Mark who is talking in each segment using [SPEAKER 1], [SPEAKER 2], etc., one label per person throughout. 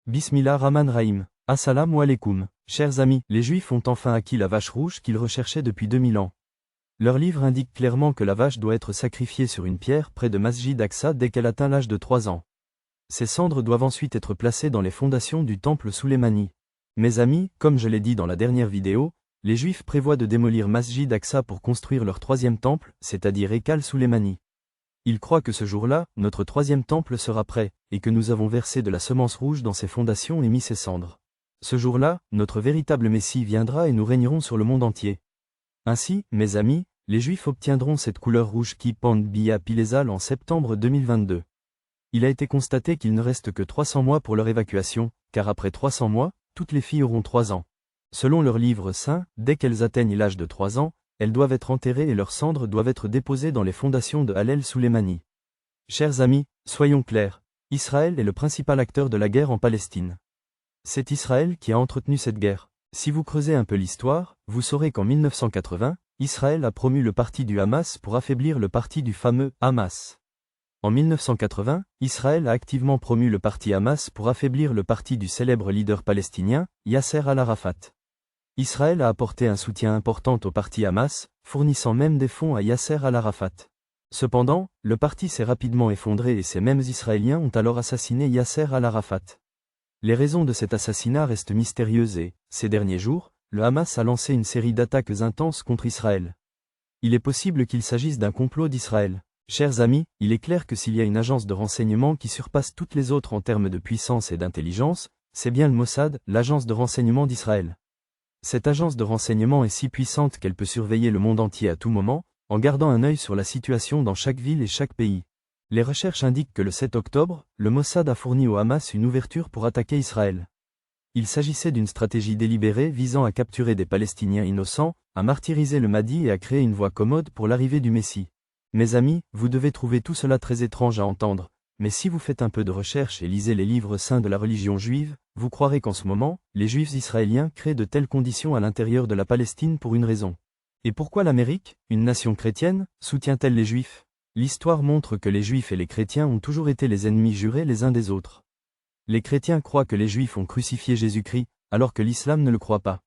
[SPEAKER 1] Bismillah Rahman Rahim. Assalamu alaikum. Chers amis, les Juifs ont enfin acquis la vache rouge qu'ils recherchaient depuis 2000 ans. Leur livre indique clairement que la vache doit être sacrifiée sur une pierre près de Masjid Aqsa dès qu'elle atteint l'âge de 3 ans. Ces cendres doivent ensuite être placées dans les fondations du temple Souleymani. Mes amis, comme je l'ai dit dans la dernière vidéo, les Juifs prévoient de démolir Masjid Aqsa pour construire leur troisième temple, c'est-à-dire Eikal Souleymani. Ils croient que ce jour-là, notre troisième temple sera prêt, et que nous avons versé de la semence rouge dans ses fondations et mis ses cendres. Ce jour-là, notre véritable Messie viendra et nous régnerons sur le monde entier. Ainsi, mes amis, les Juifs obtiendront cette couleur rouge qui pend Bia Pilezal en septembre 2022. Il a été constaté qu'il ne reste que 300 mois pour leur évacuation, car après 300 mois, toutes les filles auront 3 ans. Selon leur livre saint, dès qu'elles atteignent l'âge de 3 ans, elles doivent être enterrées et leurs cendres doivent être déposées dans les fondations de Hallel Souleymani. Chers amis, soyons clairs, Israël est le principal acteur de la guerre en Palestine. C'est Israël qui a entretenu cette guerre. Si vous creusez un peu l'histoire, vous saurez qu'en 1980, Israël a promu le parti du Hamas pour affaiblir le parti du fameux Hamas. En 1980, Israël a activement promu le parti Hamas pour affaiblir le parti du célèbre leader palestinien, Yasser al-Arafat. Israël a apporté un soutien important au parti Hamas, fournissant même des fonds à Yasser al-Arafat. Cependant, le parti s'est rapidement effondré et ces mêmes Israéliens ont alors assassiné Yasser al-Arafat. Les raisons de cet assassinat restent mystérieuses et, ces derniers jours, le Hamas a lancé une série d'attaques intenses contre Israël. Il est possible qu'il s'agisse d'un complot d'Israël. Chers amis, il est clair que s'il y a une agence de renseignement qui surpasse toutes les autres en termes de puissance et d'intelligence, c'est bien le Mossad, l'agence de renseignement d'Israël. Cette agence de renseignement est si puissante qu'elle peut surveiller le monde entier à tout moment, en gardant un œil sur la situation dans chaque ville et chaque pays. Les recherches indiquent que le 7 octobre, le Mossad a fourni au Hamas une ouverture pour attaquer Israël. Il s'agissait d'une stratégie délibérée visant à capturer des Palestiniens innocents, à martyriser le Mahdi et à créer une voie commode pour l'arrivée du Messie. Mes amis, vous devez trouver tout cela très étrange à entendre, mais si vous faites un peu de recherche et lisez les livres saints de la religion juive, vous croirez qu'en ce moment, les Juifs israéliens créent de telles conditions à l'intérieur de la Palestine pour une raison. Et pourquoi l'Amérique, une nation chrétienne, soutient-elle les Juifs? L'histoire montre que les Juifs et les chrétiens ont toujours été les ennemis jurés les uns des autres. Les chrétiens croient que les Juifs ont crucifié Jésus-Christ, alors que l'islam ne le croit pas.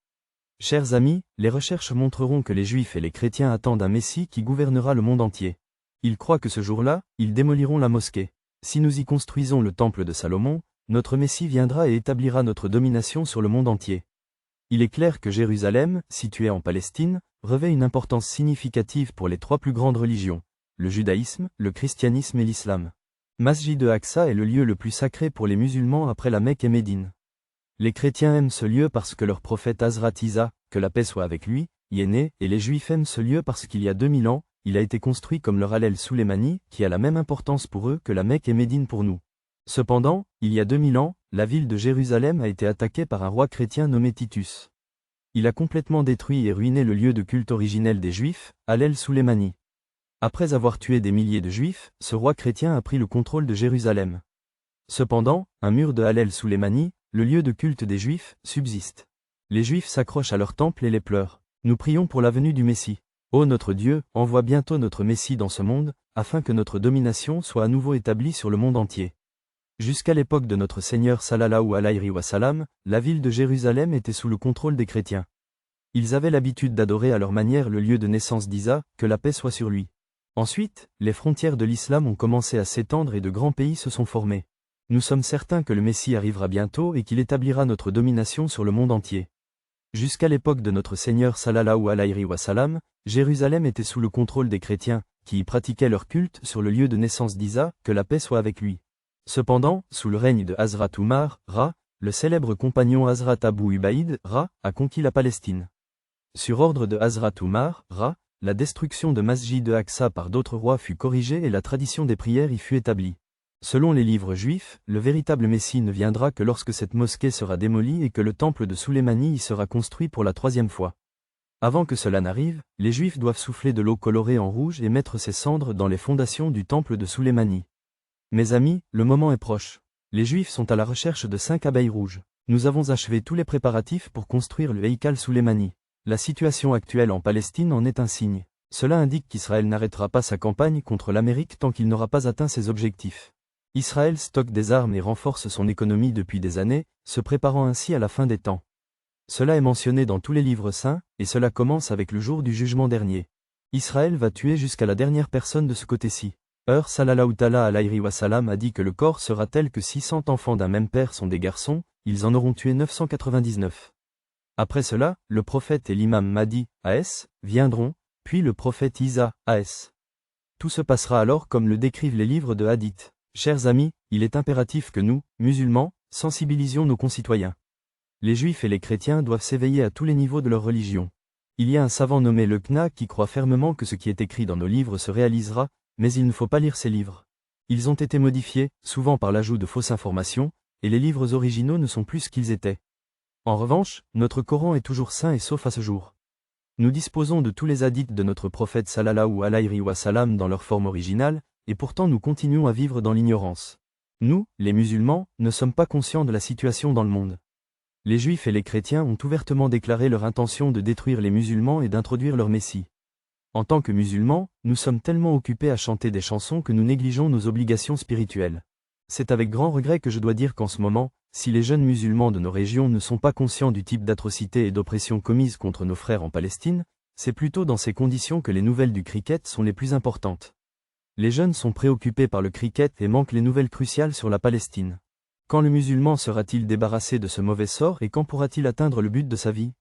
[SPEAKER 1] Chers amis, les recherches montreront que les Juifs et les chrétiens attendent un Messie qui gouvernera le monde entier. Ils croient que ce jour-là, ils démoliront la mosquée. Si nous y construisons le temple de Salomon, notre Messie viendra et établira notre domination sur le monde entier. Il est clair que Jérusalem, située en Palestine, revêt une importance significative pour les trois plus grandes religions, le judaïsme, le christianisme et l'islam. Masjid Aqsa est le lieu le plus sacré pour les musulmans après la Mecque et Médine. Les chrétiens aiment ce lieu parce que leur prophète Hazrat Isa, que la paix soit avec lui, y est né, et les juifs aiment ce lieu parce qu'il y a 2000 ans, il a été construit comme leur Hallel Souleymani, qui a la même importance pour eux que la Mecque et Médine pour nous. Cependant, il y a 2000 ans, la ville de Jérusalem a été attaquée par un roi chrétien nommé Titus. Il a complètement détruit et ruiné le lieu de culte originel des Juifs, Hallel Souleymani. Après avoir tué des milliers de Juifs, ce roi chrétien a pris le contrôle de Jérusalem. Cependant, un mur de Hallel Souleymani, le lieu de culte des Juifs, subsiste. Les Juifs s'accrochent à leur temple et les pleurent. Nous prions pour la venue du Messie. Ô notre Dieu, envoie bientôt notre Messie dans ce monde, afin que notre domination soit à nouveau établie sur le monde entier. Jusqu'à l'époque de notre Seigneur sallallahu alayhi wa sallam, la ville de Jérusalem était sous le contrôle des chrétiens. Ils avaient l'habitude d'adorer à leur manière le lieu de naissance d'Isa, que la paix soit sur lui. Ensuite, les frontières de l'islam ont commencé à s'étendre et de grands pays se sont formés. Nous sommes certains que le Messie arrivera bientôt et qu'il établira notre domination sur le monde entier. Jusqu'à l'époque de notre Seigneur sallallahu alayhi wa sallam, Jérusalem était sous le contrôle des chrétiens, qui y pratiquaient leur culte sur le lieu de naissance d'Isa, que la paix soit avec lui. Cependant, sous le règne de Hazrat Umar, Ra, le célèbre compagnon Hazrat Abu Ubaïd, Ra, a conquis la Palestine. Sur ordre de Hazrat Umar, Ra, la destruction de Masjid Aqsa par d'autres rois fut corrigée et la tradition des prières y fut établie. Selon les livres juifs, le véritable Messie ne viendra que lorsque cette mosquée sera démolie et que le temple de Souleymani y sera construit pour la troisième fois. Avant que cela n'arrive, les Juifs doivent souffler de l'eau colorée en rouge et mettre ses cendres dans les fondations du temple de Souleymani. Mes amis, le moment est proche. Les Juifs sont à la recherche de 5 abeilles rouges. Nous avons achevé tous les préparatifs pour construire le Eikal Souleymani. La situation actuelle en Palestine en est un signe. Cela indique qu'Israël n'arrêtera pas sa campagne contre l'Amérique tant qu'il n'aura pas atteint ses objectifs. Israël stocke des armes et renforce son économie depuis des années, se préparant ainsi à la fin des temps. Cela est mentionné dans tous les livres saints, et cela commence avec le jour du jugement dernier. Israël va tuer jusqu'à la dernière personne de ce côté-ci. Sallallahu ta'ala alayhi wa sallam a dit que le corps sera tel que 600 enfants d'un même père sont des garçons, ils en auront tué 999. Après cela, le prophète et l'imam Mahdi, A.S., viendront, puis le prophète Isa, A.S. Tout se passera alors comme le décrivent les livres de hadith. Chers amis, il est impératif que nous, musulmans, sensibilisions nos concitoyens. Les juifs et les chrétiens doivent s'éveiller à tous les niveaux de leur religion. Il y a un savant nommé Le Kna qui croit fermement que ce qui est écrit dans nos livres se réalisera, mais il ne faut pas lire ces livres. Ils ont été modifiés, souvent par l'ajout de fausses informations, et les livres originaux ne sont plus ce qu'ils étaient. En revanche, notre Coran est toujours saint et sauf à ce jour. Nous disposons de tous les hadiths de notre prophète sallallahu alayhi wa sallam dans leur forme originale, et pourtant nous continuons à vivre dans l'ignorance. Nous, les musulmans, ne sommes pas conscients de la situation dans le monde. Les juifs et les chrétiens ont ouvertement déclaré leur intention de détruire les musulmans et d'introduire leur Messie. En tant que musulmans, nous sommes tellement occupés à chanter des chansons que nous négligeons nos obligations spirituelles. C'est avec grand regret que je dois dire qu'en ce moment, si les jeunes musulmans de nos régions ne sont pas conscients du type d'atrocités et d'oppressions commises contre nos frères en Palestine, c'est plutôt dans ces conditions que les nouvelles du cricket sont les plus importantes. Les jeunes sont préoccupés par le cricket et manquent les nouvelles cruciales sur la Palestine. Quand le musulman sera-t-il débarrassé de ce mauvais sort et quand pourra-t-il atteindre le but de sa vie?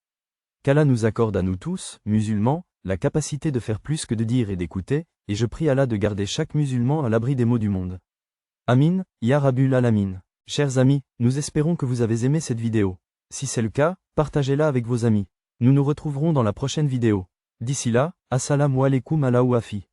[SPEAKER 1] Qu'Allah nous accorde à nous tous, musulmans, la capacité de faire plus que de dire et d'écouter, et je prie Allah de garder chaque musulman à l'abri des maux du monde. Amin, Ya Rabbul Alamin. Chers amis, nous espérons que vous avez aimé cette vidéo. Si c'est le cas, partagez-la avec vos amis. Nous nous retrouverons dans la prochaine vidéo. D'ici là, assalamu alaikum ala ouafi.